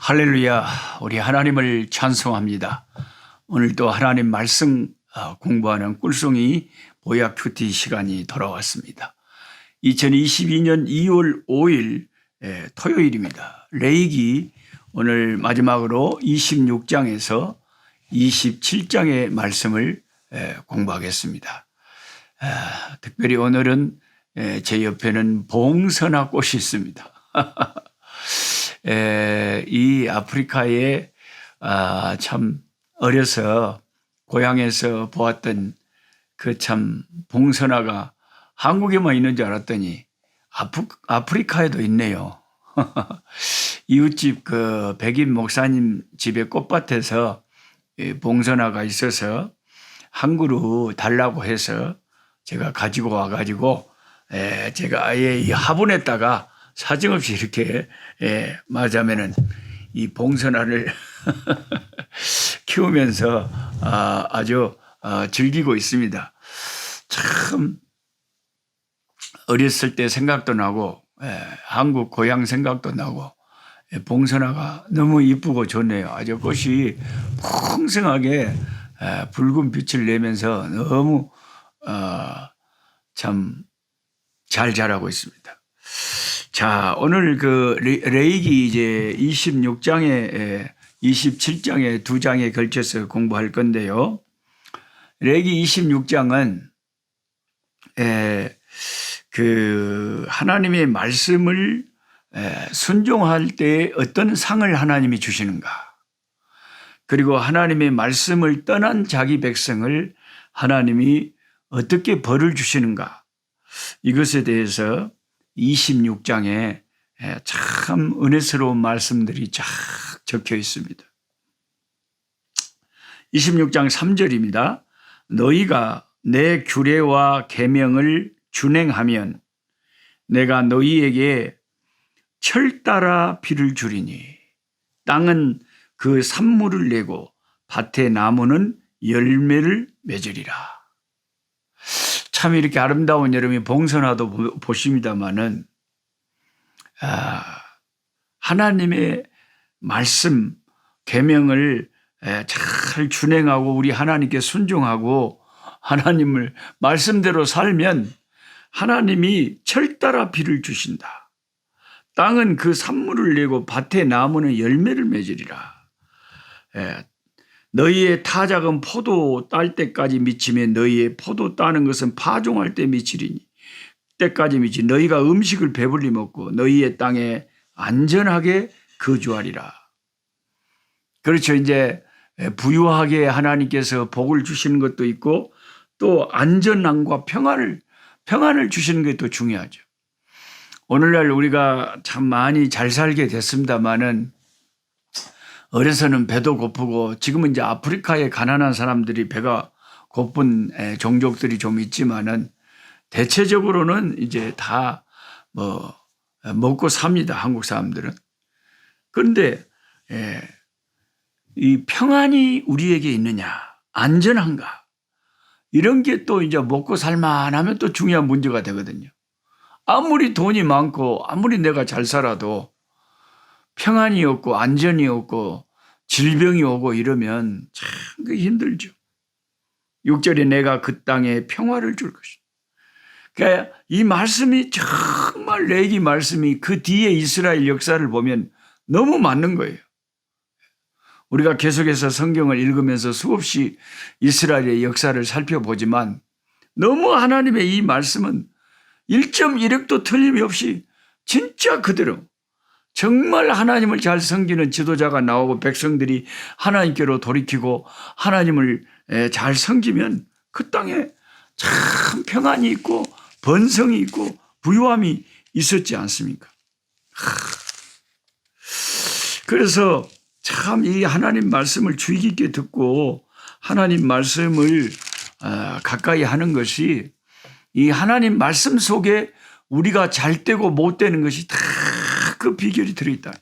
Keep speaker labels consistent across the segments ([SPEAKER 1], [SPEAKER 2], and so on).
[SPEAKER 1] 할렐루야, 우리 하나님을 찬송합니다. 오늘도 하나님 말씀 공부하는 꿀송이 보약 큐티 시간이 돌아왔습니다. 2022년 2월 5일 토요일입니다. 레위기 오늘 마지막으로 26장에서 27장의 말씀을 공부하겠습니다. 특별히 오늘은 제 옆에는 봉선화 꽃이 있습니다. 이 아프리카에 참 어려서 고향에서 보았던 그 참 봉선화가 한국에만 있는 줄 알았더니 아프리카에도 있네요. 이웃집 그 백인 목사님 집에 꽃밭에서 봉선화가 있어서 한 그루 달라고 해서 제가 가지고 와가지고 제가 아예 이 화분에다가 사정없이 이렇게 말하자면은 이 봉선화를 키우면서 아주 즐기고 있습니다. 참 어렸을 때 생각도 나고 한국 고향 생각도 나고 봉선화가 너무 이쁘고 좋네요. 아주 꽃이 풍성하게 붉은 빛을 내면서 너무 참 잘 자라고 있습니다. 자, 오늘 그 레위기 이제 26장에 27장에 두 장에 걸쳐서 공부할 건데요. 레위기 26장은 그 하나님의 말씀을 순종할 때 어떤 상을 하나님이 주시는가, 그리고 하나님의 말씀을 떠난 자기 백성을 하나님이 어떻게 벌을 주시는가, 이것에 대해서 26장에 참 은혜스러운 말씀들이 쫙 적혀 있습니다. 26장 3절입니다. 너희가 내 규례와 계명을 준행하면 내가 너희에게 철 따라 비를 주리니 땅은 그 산물을 내고 밭의 나무는 열매를 맺으리라. 참 이렇게 아름다운 여름이 봉선화도 보십니다마는 하나님의 말씀 계명을 잘 준행하고 우리 하나님께 순종하고 하나님을 말씀대로 살면 하나님이 철 따라 비를 주신다. 땅은 그 산물을 내고 밭의 나무는 열매를 맺으리라. 너희의 타작은 포도 딸 때까지 미치며 너희의 포도 따는 것은 파종할 때 미치리니 때까지 미치 너희가 음식을 배불리 먹고 너희의 땅에 안전하게 거주하리라. 그렇죠. 이제 부유하게 하나님께서 복을 주시는 것도 있고 또 안전함과 평안을 주시는 것도 중요하죠. 오늘날 우리가 참 많이 잘 살게 됐습니다마는 어려서는 배도 고프고 지금은 이제 아프리카의 가난한 사람들이 배가 고픈 종족들이 좀 있지만은 대체적으로는 이제 다 먹고 삽니다. 한국 사람들은. 그런데 이 평안이 우리에게 있느냐, 안전한가, 이런 게 또 이제 먹고 살만하면 또 중요한 문제가 되거든요. 아무리 돈이 많고 아무리 내가 잘 살아도 평안이 없고 안전이 없고 질병이 오고 이러면 참 힘들죠. 6절에 내가 그 땅에 평화를 줄 것이다. 그러니까 이 말씀이 정말 레위기 말씀이 그 뒤에 이스라엘 역사를 보면 너무 맞는 거예요. 우리가 계속해서 성경을 읽으면서 수없이 이스라엘의 역사를 살펴보지만 너무 하나님의 이 말씀은 1.1획도 틀림없이 진짜 그대로 정말 하나님을 잘 섬기는 지도자가 나오고 백성들이 하나님께로 돌이키고 하나님을 잘 섬기면 그 땅에 참 평안이 있고 번성이 있고 부유함이 있었지 않습니까? 그래서 참 이 하나님 말씀을 주의 깊게 듣고 하나님 말씀을 가까이 하는 것이 이 하나님 말씀 속에 우리가 잘 되고 못 되는 것이 다 그 비결이 들어있다.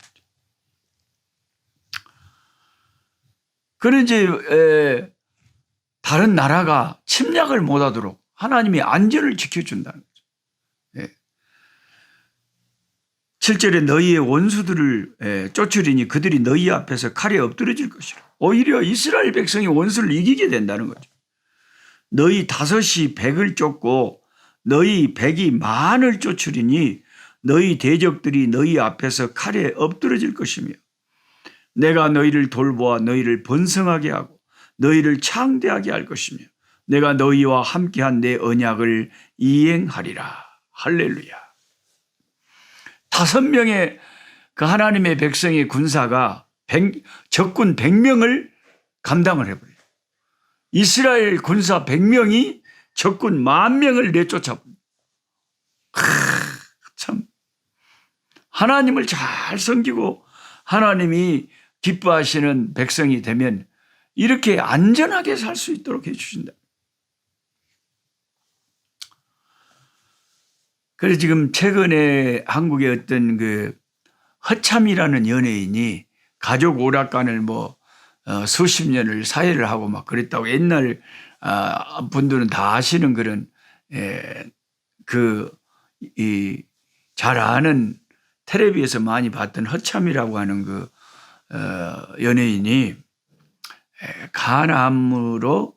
[SPEAKER 1] 그런지 다른 나라가 침략을 못하도록 하나님이 안전을 지켜준다는 거죠. 7절에 너희의 원수들을 쫓으리니 그들이 너희 앞에서 칼에 엎드러질 것이라. 오히려 이스라엘 백성이 원수를 이기게 된다는 거죠. 너희 5이 100을 쫓고 너희 100이 10,000을 쫓으리니 너희 대적들이 너희 앞에서 칼에 엎드러질 것이며 내가 너희를 돌보아 너희를 번성하게 하고 너희를 창대하게 할 것이며 내가 너희와 함께한 내 언약을 이행하리라. 할렐루야. 5명의 그 하나님의 백성의 군사가 적군 100명을 감당을 해버려요. 이스라엘 군사 100명이 적군 10,000명을 내쫓아버려요. 참 하나님을 잘 섬기고 하나님이 기뻐하시는 백성이 되면 이렇게 안전하게 살 수 있도록 해주신다. 그래서 지금 최근에 한국의 어떤 그 허참이라는 연예인이 가족 오락관을 수십 년을 사회를 하고 막 그랬다고 옛날 분들은 다 아시는 그런 잘 아는 텔레비에서 많이 봤던 허참이라고 하는 그 연예인이 간암으로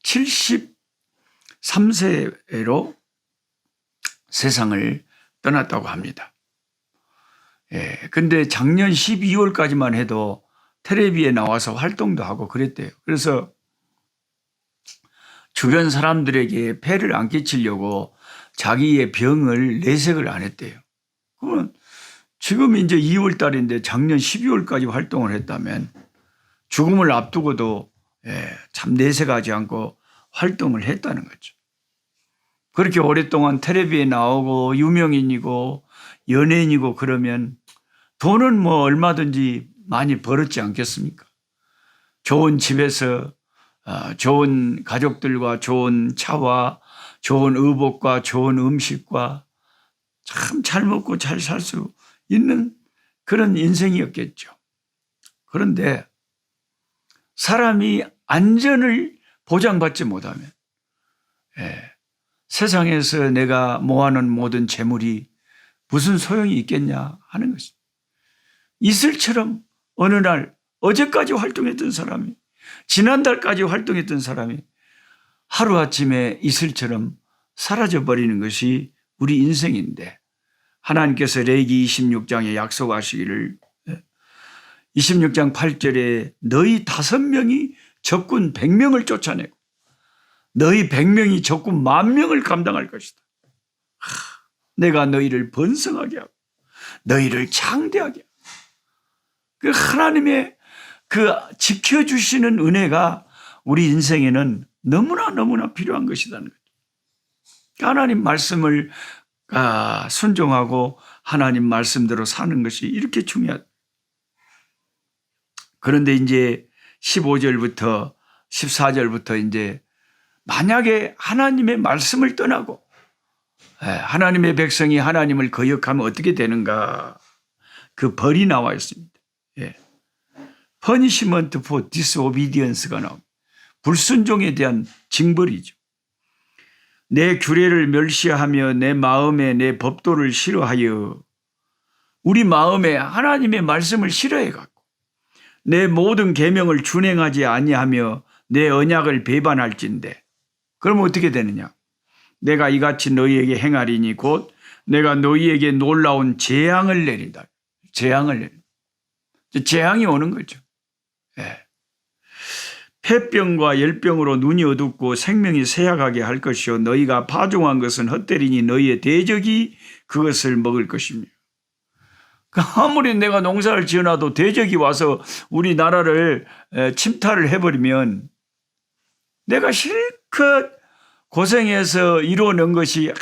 [SPEAKER 1] 73세로 세상을 떠났다고 합니다. 근데 작년 12월까지만 해도 텔레비에 나와서 활동도 하고 그랬대요. 그래서 주변 사람들에게 폐를 안 끼치려고 자기의 병을 내색을 안 했대요. 그러면 지금 이제 2월 달인데 작년 12월까지 활동을 했다면 죽음을 앞두고도 참 내색하지 않고 활동을 했다는 거죠. 그렇게 오랫동안 텔레비에 나오고 유명인이고 연예인이고 그러면 돈은 얼마든지 많이 벌었지 않겠습니까? 좋은 집에서 좋은 가족들과 좋은 차와 좋은 의복과 좋은 음식과 참 잘 먹고 잘 살 수 있는 그런 인생이었겠죠. 그런데 사람이 안전을 보장받지 못하면 세상에서 내가 모아놓은 모든 재물이 무슨 소용이 있겠냐 하는 것입니다. 이슬처럼 어느 날 어제까지 활동했던 사람이 지난달까지 활동했던 사람이 하루아침에 이슬처럼 사라져버리는 것이 우리 인생인데 하나님께서 레위기 26장에 약속하시기를 26장 8절에 너희 5명이 적군 100명을 쫓아내고 너희 100명이 적군 10,000명을 감당할 것이다. 내가 너희를 번성하게 하고 너희를 창대하게 하고 그 하나님의 그 지켜주시는 은혜가 우리 인생에는 너무나 필요한 것이라는 거죠. 하나님 말씀을 순종하고 하나님 말씀대로 사는 것이 이렇게 중요하다. 그런데 이제 15절부터 14절부터 이제 만약에 하나님의 말씀을 떠나고 하나님의 백성이 하나님을 거역하면 어떻게 되는가? 그 벌이 나와 있습니다. Punishment for disobedience가 나옵니다. 불순종에 대한 징벌이죠. 내 규례를 멸시하며 내 마음에 내 법도를 싫어하여 우리 마음에 하나님의 말씀을 싫어해갖고 내 모든 계명을 준행하지 아니하며 내 언약을 배반할진대. 그러면 어떻게 되느냐? 내가 이같이 너희에게 행하리니 곧 내가 너희에게 놀라운 재앙을 내린다. 재앙을 내린다. 재앙이 오는 거죠. 폐병과 열병으로 눈이 어둡고 생명이 쇠약하게 할 것이요 너희가 파종한 것은 헛되리니 너희의 대적이 그것을 먹을 것입니다. 아무리 내가 농사를 지어놔도 대적이 와서 우리나라를 침탈을 해버리면 내가 실컷 고생해서 이루어낸 것이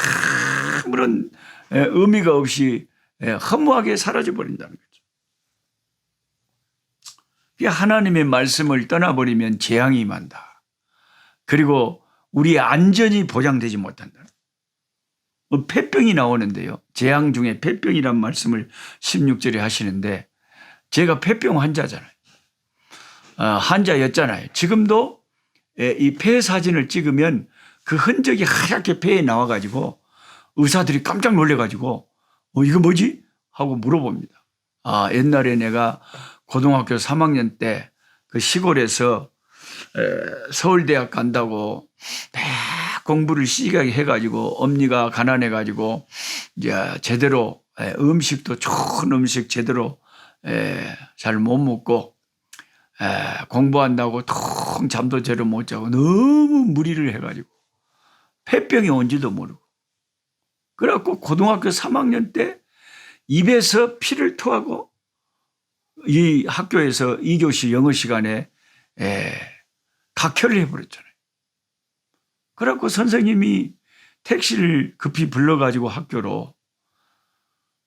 [SPEAKER 1] 아무런 의미가 없이 허무하게 사라져버린다는 거죠. 하나님의 말씀을 떠나버리면 재앙이 임한다. 그리고 우리의 안전이 보장되지 못한다. 폐병이 나오는데요. 재앙 중에 폐병이란 말씀을 16절에 하시는데 제가 폐병 환자잖아요. 환자였잖아요. 지금도 이 폐 사진을 찍으면 그 흔적이 하얗게 폐에 나와가지고 의사들이 깜짝 놀래가지고 이거 뭐지? 하고 물어봅니다. 옛날에 내가 고등학교 3학년 때 그 시골에서 서울대학 간다고 공부를 시기하게 해가지고 엄니가 가난해가지고 이제 제대로 음식도 좋은 음식 제대로 잘 못 먹고 공부한다고 통 잠도 제대로 못 자고 너무 무리를 해가지고 폐병이 온지도 모르고 그래갖고 고등학교 3학년 때 입에서 피를 토하고 이 학교에서 2교시 영어 시간에 각혈을 해버렸잖아요. 그래갖고 선생님이 택시를 급히 불러가지고 학교로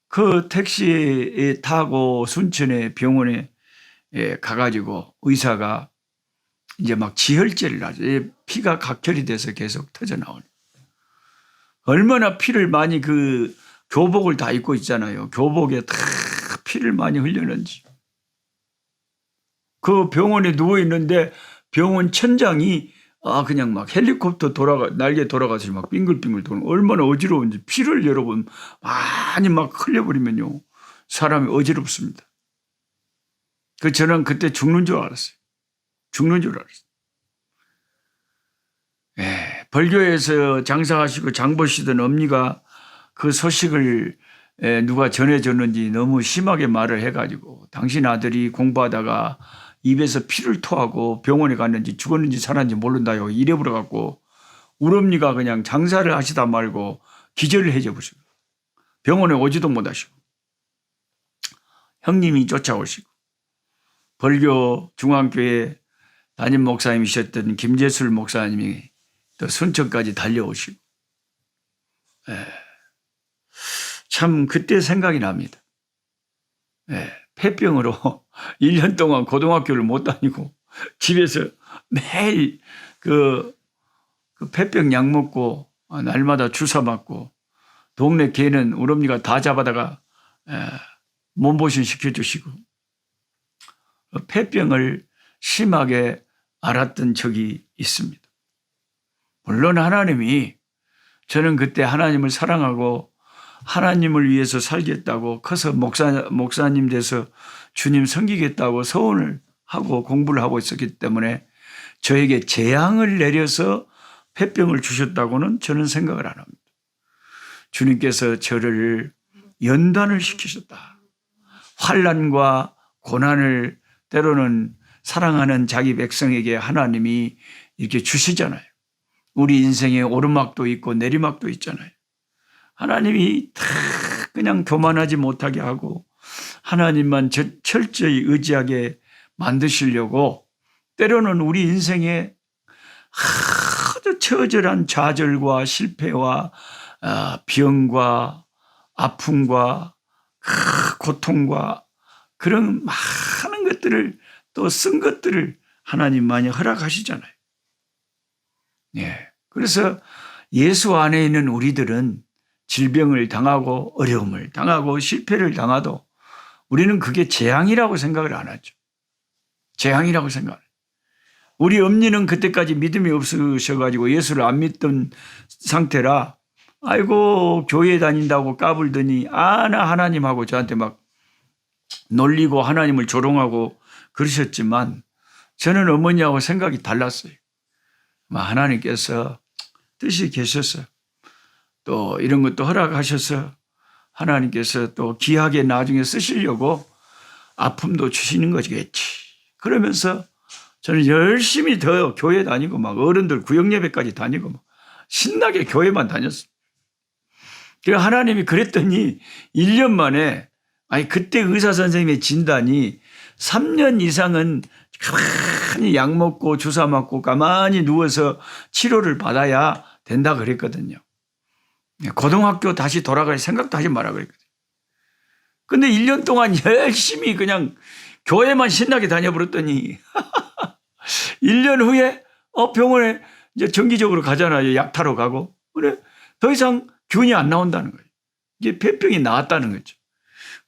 [SPEAKER 1] 그 택시에 타고 순천의 병원에 가가지고 의사가 이제 막 지혈제를 하죠. 피가 각혈이 돼서 계속 터져나오는. 얼마나 피를 많이 그 교복을 다 입고 있잖아요. 교복에 다 피를 많이 흘렸는지. 그 병원에 누워 있는데 병원 천장이 그냥 막 헬리콥터 날개 돌아가서 막 빙글빙글 도는 얼마나 어지러운지 피를 여러분 많이 막 흘려버리면요. 사람이 어지럽습니다. 저는 그때 죽는 줄 알았어요. 죽는 줄 알았어요. 벌교에서 장사하시고 장 보시던 엄니가 그 소식을 누가 전해줬는지 너무 심하게 말을 해가지고 당신 아들이 공부하다가 입에서 피를 토하고 병원에 갔는지 죽었는지 살았는지 모른다요. 이래버려갖고 우리 엄니가 그냥 장사를 하시다 말고 기절을 해줘 보시고 병원에 오지도 못하시고 형님이 쫓아오시고 벌교 중앙교회 담임 목사님이셨던 김재술 목사님이 또 순천까지 달려오시고 참 그때 생각이 납니다. 폐병으로 1년 동안 고등학교를 못 다니고 집에서 매일 그 폐병 약 먹고 날마다 주사 맞고 동네 개는 우리 엄니가 다 잡아다가 몸보신 시켜주시고 폐병을 심하게 앓았던 적이 있습니다. 물론 하나님이 저는 그때 하나님을 사랑하고 하나님을 위해서 살겠다고 커서 목사님 돼서 주님 섬기겠다고 서원을 하고 공부를 하고 있었기 때문에 저에게 재앙을 내려서 폐병을 주셨다고는 저는 생각을 안 합니다. 주님께서 저를 연단을 시키셨다. 환난과 고난을 때로는 사랑하는 자기 백성에게 하나님이 이렇게 주시잖아요. 우리 인생에 오르막도 있고 내리막도 있잖아요. 하나님이 다 그냥 교만하지 못하게 하고 하나님만 철저히 의지하게 만드시려고 때로는 우리 인생에 아주 처절한 좌절과 실패와 병과 아픔과 고통과 그런 많은 것들을 또 쓴 것들을 하나님만이 허락하시잖아요. 그래서 예수 안에 있는 우리들은 질병을 당하고 어려움을 당하고 실패를 당하도 우리는 그게 재앙이라고 생각을 안 하죠. 재앙이라고 생각을. 우리 엄니는 그때까지 믿음이 없으셔가지고 예수를 안 믿던 상태라 아이고 교회 다닌다고 까불더니 나 하나님하고 저한테 막 놀리고 하나님을 조롱하고 그러셨지만 저는 어머니하고 생각이 달랐어요. 하나님께서 뜻이 계셔서 또 이런 것도 허락하셔서 하나님께서 또 귀하게 나중에 쓰시려고 아픔도 주시는 거겠지. 그러면서 저는 열심히 더 교회 다니고 막 어른들 구역예배까지 다니고 막 신나게 교회만 다녔어요. 그래서 하나님이 그랬더니 1년 만에 그때 의사 선생님의 진단이 3년 이상은 가만히 약 먹고 주사 맞고 가만히 누워서 치료를 받아야 된다 그랬거든요. 고등학교 다시 돌아갈 생각도 하지 마라 그랬거든요. 근데 1년 동안 열심히 그냥 교회만 신나게 다녀버렸더니 1년 후에 병원에 이제 정기적으로 가잖아요. 약 타러 가고. 그래 더 이상 균이 안 나온다는 거예요. 이게 폐병이 나았다는 거죠.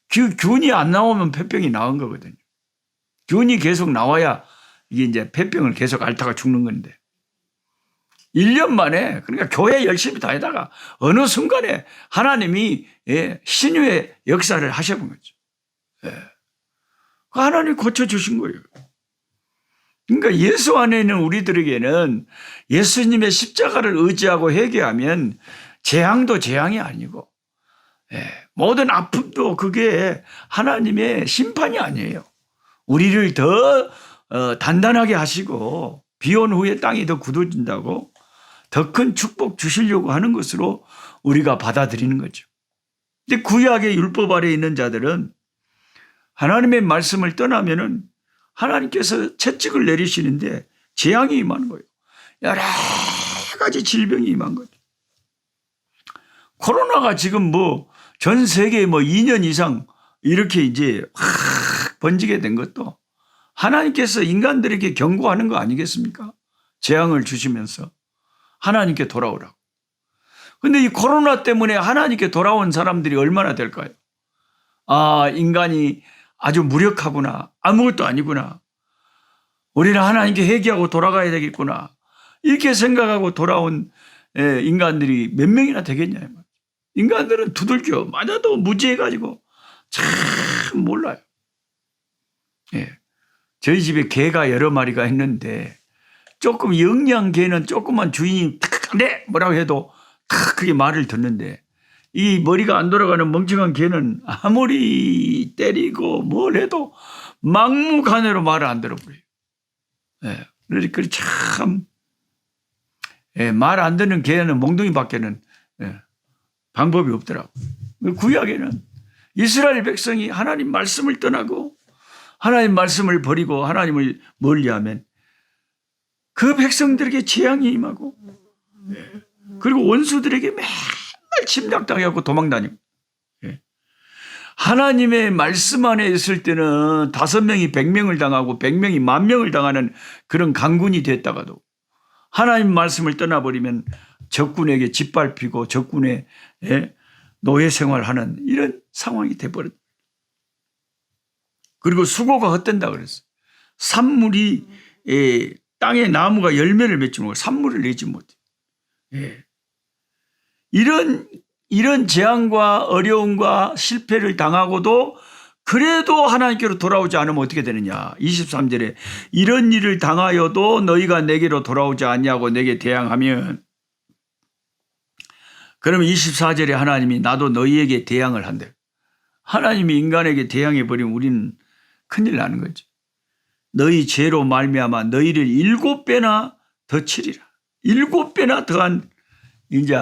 [SPEAKER 1] 균이 안 나오면 폐병이 나은 거거든요. 균이 계속 나와야 이게 이제 폐병을 계속 앓다가 죽는 건데 1년 만에, 그러니까 교회 열심히 다니다가 어느 순간에 하나님이 신유의 역사를 하셔본 거죠. 하나님 고쳐주신 거예요. 그러니까 예수 안에 있는 우리들에게는 예수님의 십자가를 의지하고 회개하면 재앙도 재앙이 아니고 모든 아픔도 그게 하나님의 심판이 아니에요. 우리를 더 단단하게 하시고 비온 후에 땅이 더 굳어진다고 더 큰 축복 주시려고 하는 것으로 우리가 받아들이는 거죠. 근데 구약의 율법 아래에 있는 자들은 하나님의 말씀을 떠나면은 하나님께서 채찍을 내리시는데 재앙이 임하는 거예요. 여러 가지 질병이 임한 거죠. 코로나가 지금 전 세계에 2년 이상 이렇게 이제 확 번지게 된 것도 하나님께서 인간들에게 경고하는 거 아니겠습니까? 재앙을 주시면서 하나님께 돌아오라고. 근데 이 코로나 때문에 하나님께 돌아온 사람들이 얼마나 될까요? 아, 인간이 아주 무력하구나. 아무것도 아니구나. 우리는 하나님께 회개하고 돌아가야 되겠구나. 이렇게 생각하고 돌아온 인간들이 몇 명이나 되겠냐. 인간들은 두들겨 맞아도 무지해가지고 참 몰라요. 저희 집에 개가 여러 마리가 있는데 조금 영양 개는 조금만 주인이 네 뭐라고 해도 그게 말을 듣는데 이 머리가 안 돌아가는 멍청한 개는 아무리 때리고 뭘 해도 막무가내로 말을 안 들어버려요. 그러니까 참 말 안 듣는 개는 몽둥이밖에는 방법이 없더라고. 구약에는 이스라엘 백성이 하나님 말씀을 떠나고 하나님 말씀을 버리고 하나님을 멀리하면 그 백성들에게 재앙이 임하고 그리고 원수들에게 맨날 침략당하고 도망다니고 하나님의 말씀 안에 있을 때는 5명이 100명을 당하고 100명이 10,000명을 당하는 그런 강군이 됐다가도 하나님 말씀을 떠나버리면 적군에게 짓밟히고 적군의 노예 생활하는 이런 상황이 돼버렸다. 그리고 수고가 헛된다 그랬어요. 산물이 땅에 나무가 열매를 맺지 못하고 산물을 내지 못해. 이런 재앙과 어려움과 실패를 당하고도 그래도 하나님께로 돌아오지 않으면 어떻게 되느냐. 23절에 이런 일을 당하여도 너희가 내게로 돌아오지 않냐고 내게 대항하면 그러면 24절에 하나님이 나도 너희에게 대항을 한대. 하나님이 인간에게 대항해 버리면 우리는 큰일 나는 거죠. 너희 죄로 말미암아 너희를 7배나 더 치리라. 7배나 더한 이제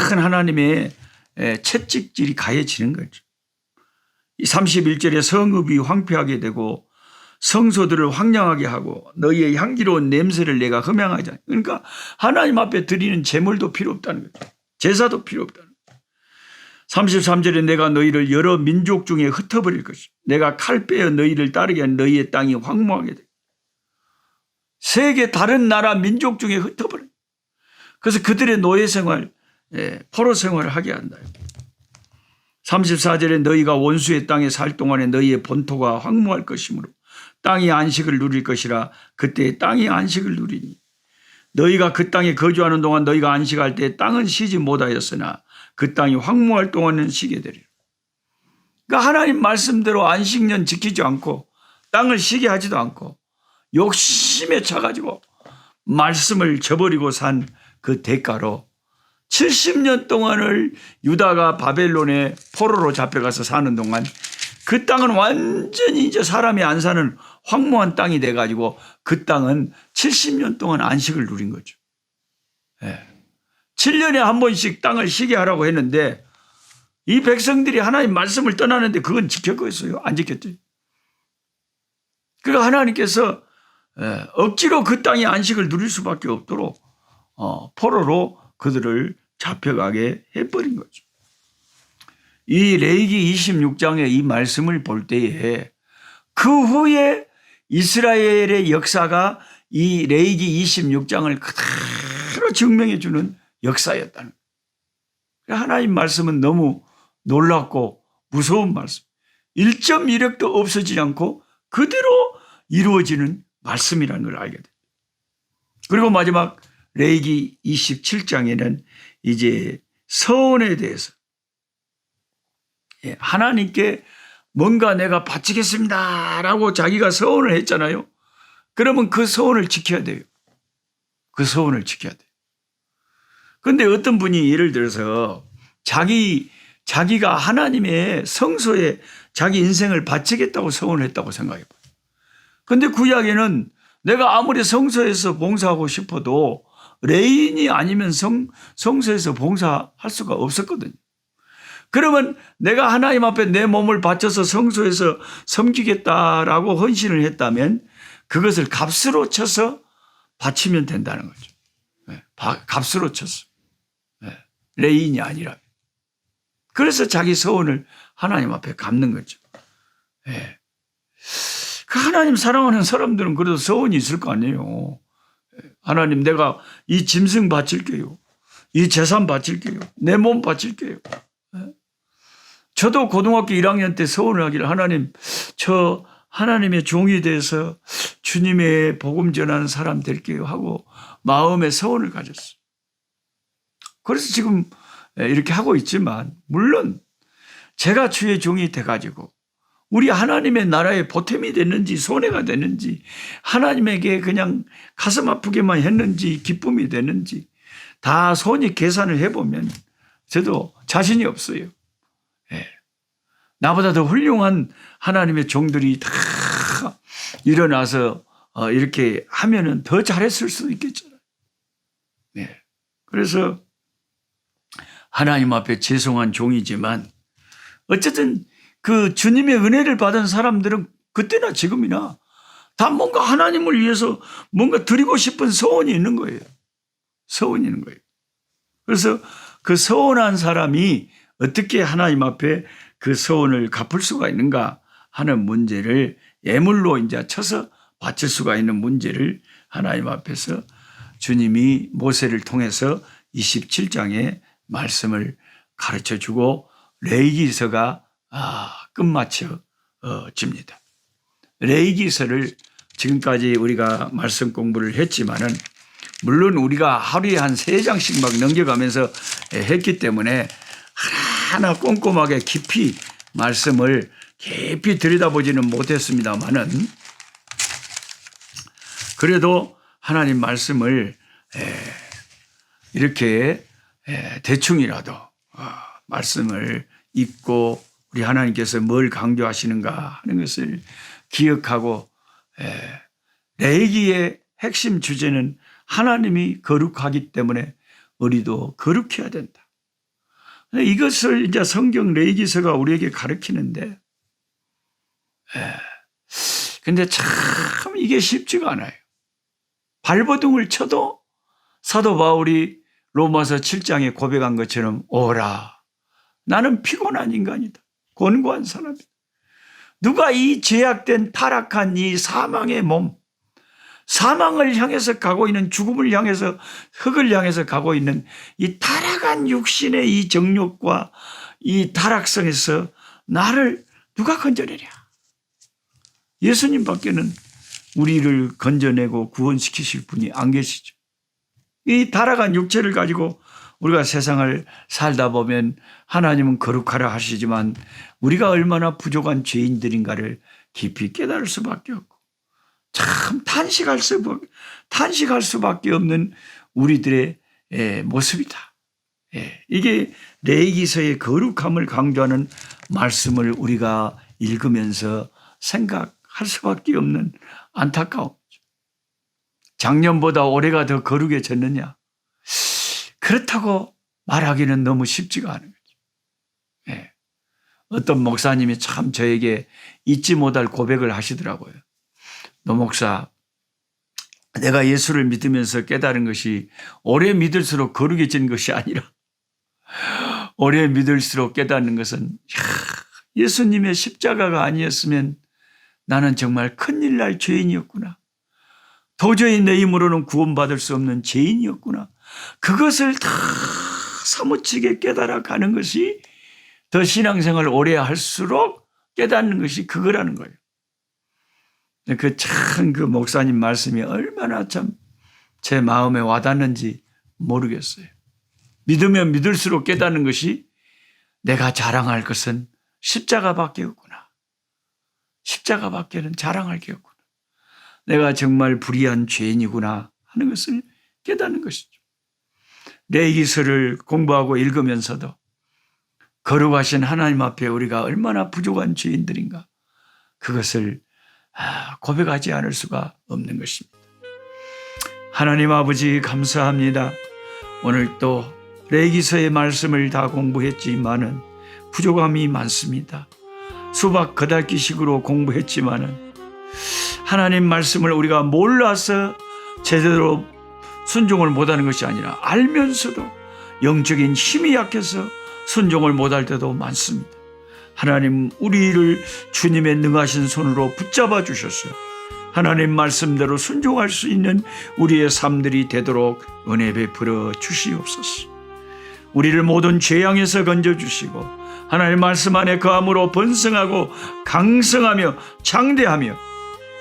[SPEAKER 1] 큰 하나님의 채찍질이 가해지는 거죠. 31절에 성읍이 황폐하게 되고 성소들을 황량하게 하고 너희의 향기로운 냄새를 내가 흠양하지 않아. 그러니까 하나님 앞에 드리는 제물도 필요 없다는 거죠. 제사도 필요 없다는 거죠. 33절에 내가 너희를 여러 민족 중에 흩어버릴 것이다. 내가 칼 빼어 너희를 따르게 한 너희의 땅이 황무하게 돼. 세계 다른 나라 민족 중에 흩어버려. 그래서 그들의 노예 생활, 포로 생활을 하게 한다. 34절에 너희가 원수의 땅에 살 동안에 너희의 본토가 황무할 것이므로 땅이 안식을 누릴 것이라 그때 땅이 안식을 누리니 너희가 그 땅에 거주하는 동안 너희가 안식할 때 땅은 쉬지 못하였으나 그 땅이 황무할 동안은 쉬게 되리라. 그러니까 하나님 말씀대로 안식년 지키지 않고 땅을 쉬게 하지도 않고 욕심에 차가지고 말씀을 저버리고 산 그 대가로 70년 동안을 유다가 바벨론의 포로로 잡혀가서 사는 동안 그 땅은 완전히 이제 사람이 안 사는 황무한 땅이 돼가지고 그 땅은 70년 동안 안식을 누린 거죠. 7년에 한 번씩 땅을 쉬게 하라고 했는데 이 백성들이 하나님 말씀을 떠나는데 그건 지켰겠어요? 안 지켰죠. 그러니까 하나님께서 억지로 그 땅이 안식을 누릴 수밖에 없도록 포로로 그들을 잡혀가게 해버린 거죠. 이 레위기 26장의 이 말씀을 볼 때에 그 후에 이스라엘의 역사가 이 레위기 26장을 그대로 증명해 주는 역사였다는 거예요. 하나님 말씀은 너무 놀랍고 무서운 말씀. 1.1획도 없어지지 않고 그대로 이루어지는 말씀이라는 걸 알게 돼요. 그리고 마지막 레위기 27장에는 이제 서원에 대해서 하나님께 뭔가 내가 바치겠습니다라고 자기가 서원을 했잖아요. 그러면 그 서원을 지켜야 돼요. 그 서원을 지켜야 돼요. 그런데 어떤 분이 예를 들어서 자기가 하나님의 성소에 자기 인생을 바치겠다고 서원을 했다고 생각해 봐요. 그런데 구약에는 내가 아무리 성소에서 봉사하고 싶어도 레위인이 아니면 성소에서 봉사할 수가 없었거든요. 그러면 내가 하나님 앞에 내 몸을 바쳐서 성소에서 섬기겠다라고 헌신을 했다면 그것을 값으로 쳐서 바치면 된다는 거죠. 값으로 쳤어. 레위인이 아니라. 그래서 자기 서원을 하나님 앞에 갚는 거죠. 그 하나님 사랑하는 사람들은 그래도 서원이 있을 거 아니에요. 하나님, 내가 이 짐승 바칠게요. 이 재산 바칠게요. 내 몸 바칠게요. 저도 고등학교 1학년 때 서원을 하기를, 하나님, 저 하나님의 종이 돼서 주님의 복음 전하는 사람 될게요 하고 마음의 서원을 가졌어요. 그래서 지금 이렇게 하고 있지만, 물론 제가 주의 종이 돼가지고 우리 하나님의 나라에 보탬이 됐는지 손해가 됐는지, 하나님에게 그냥 가슴 아프게만 했는지 기쁨이 됐는지 다 손익 계산을 해보면 저도 자신이 없어요. 나보다 더 훌륭한 하나님의 종들이 다 일어나서 이렇게 하면은 더 잘했을 수도 있겠잖아요. 그래서 하나님 앞에 죄송한 종이지만 어쨌든 그 주님의 은혜를 받은 사람들은 그때나 지금이나 다 뭔가 하나님을 위해서 뭔가 드리고 싶은 소원이 있는 거예요. 소원이 있는 거예요. 그래서 그 소원한 사람이 어떻게 하나님 앞에 그 소원을 갚을 수가 있는가 하는 문제를 예물로 이제 쳐서 바칠 수가 있는 문제를 하나님 앞에서 주님이 모세를 통해서 27장의 말씀을 가르쳐 주고 레위기서가 끝마쳐 집니다. 레위기서를 지금까지 우리가 말씀 공부를 했지만은 물론 우리가 하루에 한 3장씩 막 넘겨가면서 했기 때문에 하나하나 꼼꼼하게 깊이 말씀을 깊이 들여다보지는 못했습니다만은 그래도 하나님 말씀을 이렇게 대충이라도 말씀을 읽고 우리 하나님께서 뭘 강조하시는가 하는 것을 기억하고 레위기의 핵심 주제는 하나님이 거룩하기 때문에 우리도 거룩해야 된다. 이것을 이제 성경 레위기서가 우리에게 가르치는데 근데 참 이게 쉽지가 않아요. 발버둥을 쳐도 사도 바울이 로마서 7장에 고백한 것처럼 오라, 나는 피곤한 인간이다. 곤고한 사람이다. 누가 이 죄악된 타락한 이 사망의 몸, 사망을 향해서 가고 있는, 죽음을 향해서, 흙을 향해서 가고 있는 이 타락한 육신의 이 정욕과 이 타락성에서 나를 누가 건져내랴? 예수님밖에는 우리를 건져내고 구원시키실 분이 안 계시죠. 이 타락한 육체를 가지고 우리가 세상을 살다 보면 하나님은 거룩하라 하시지만 우리가 얼마나 부족한 죄인들인가를 깊이 깨달을 수밖에 없고 참 탄식할 수밖에 없는 우리들의 모습이다. 이게 레위기서의 거룩함을 강조하는 말씀을 우리가 읽으면서 생각할 수밖에 없는 안타까움이죠. 작년보다 올해가 더 거룩해졌느냐? 그렇다고 말하기는 너무 쉽지가 않은 거죠. 어떤 목사님이 참 저에게 잊지 못할 고백을 하시더라고요. 노 목사, 내가 예수를 믿으면서 깨달은 것이 오래 믿을수록 거룩해진 것이 아니라 오래 믿을수록 깨닫는 것은 예수님의 십자가가 아니었으면 나는 정말 큰일 날 죄인이었구나. 도저히 내 힘으로는 구원받을 수 없는 죄인이었구나. 그것을 다 사무치게 깨달아 가는 것이 더 신앙생활을 오래 할수록 깨닫는 것이 그거라는 거예요. 그 목사님 말씀이 얼마나 참 제 마음에 와닿는지 모르겠어요. 믿으면 믿을수록 깨닫는 것이 내가 자랑할 것은 십자가밖에 없구나. 십자가밖에는 자랑할 게 없구나. 내가 정말 불의한 죄인이구나 하는 것을 깨닫는 것이죠. 레위기서를 공부하고 읽으면서도 거룩하신 하나님 앞에 우리가 얼마나 부족한 죄인들인가, 그것을 고백하지 않을 수가 없는 것입니다. 하나님 아버지 감사합니다. 오늘 또 레위기서의 말씀을 다 공부했지만은 부족함이 많습니다. 수박 겉핥기식으로 공부했지만은 하나님 말씀을 우리가 몰라서 제대로 순종을 못하는 것이 아니라 알면서도 영적인 힘이 약해서 순종을 못할 때도 많습니다. 하나님, 우리를 주님의 능하신 손으로 붙잡아 주셨어요. 하나님 말씀대로 순종할 수 있는 우리의 삶들이 되도록 은혜 베풀어 주시옵소서. 우리를 모든 재앙에서 건져주시고 하나님 말씀 안에 거함으로 번성하고 강성하며 장대하며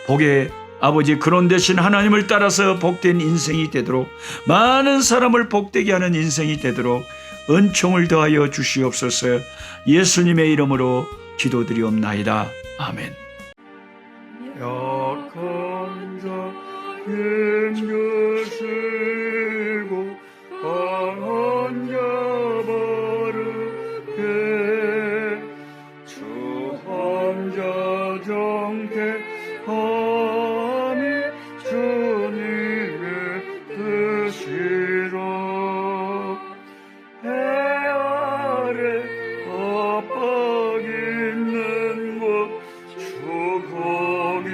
[SPEAKER 1] 복의 아버지 그런 대신 하나님을 따라서 복된 인생이 되도록, 많은 사람을 복되게 하는 인생이 되도록 은총을 더하여 주시옵소서. 예수님의 이름으로 기도드리옵나이다. 아멘. 약한 자 힘주시고 강한 자 바르게 주 환자 정택함이 주님의 뜻이라. 해 아래 압박 있는 곳 주 거기